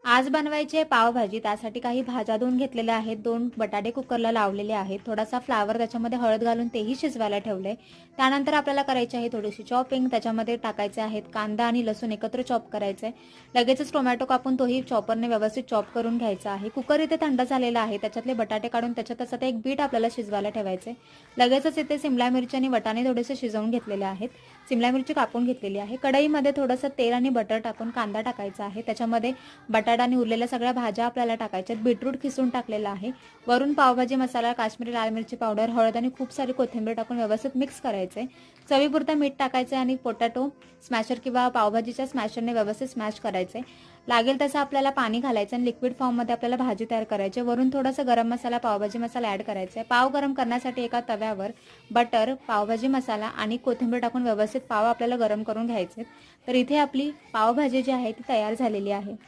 आज बनवायची आहे पावभाजी. त्यासाठी काही भाज्या धुवून घेतलेल्या आहेत. 2 बटाटे कुकरला लावलेले आहेत. थोडासा फ्लावर त्याच्यामध्ये हळद घालून तेही शिजवायला ठेवले. त्यानंतर आपल्याला करायची आहे थोडीशी चॉपिंग. त्याच्यामध्ये टाकायचे आहेत कांदा आणि लसूण एकत्र चॉप करायचे. लगेचच टोमॅटो कापून तोही चॉपरने व्यवस्थित चॉप करून घ्यायचा आहे. कुकर इथे थंड झालेला आहे. त्याच्यातले बटाटे काढून त्याच्यातच आता एक बीट आपल्याला शिजवायला ठेवायचे. लगेचच इथे सिमला मिरची आणि वाटाणे थोडेसे शिजवून घेतलेले आहेत. सिमला मिरची कापून घेतलेली आहे. कढईमध्ये थोडंसं तेल आणि बटर टाकून कांदा टाकायचा आहे. त्याच्यामध्ये बटाटा आणि उरलेल्या सगळ्या भाज्या आपल्याला टाकायच्यात. बीटरूट खिसून टाकलेला आहे. वरून पावभाजी मसाला, काश्मीरी लाल मिरची पावडर, हळद आणि खूप सारी कोथिंबीर टाकून व्यवस्थित मिक्स करायचे. चवीपुरतं मीठ टाकायचं आणि पोटॅटो स्मॅशर किंवा पावभाजीच्या स्मॅशरने व्यवस्थित स्मॅश करायचे. लागेल तसं आपल्याला पाणी घालायचं आणि लिक्विड फॉर्ममध्ये आपल्याला भाजी तयार करायची. वरून थोडंसं गरम मसाला, पावभाजी मसाला ॲड करायचा आहे. पाव गरम करण्यासाठी एका तव्यावर बटर, पावभाजी मसाला आणि कोथिंबीर टाकून व्यवस्थित पाव आपल्याला गरम करून घ्यायचे. तर इथे आपली पावभाजी जी आहे ती तयार झालेली आहे.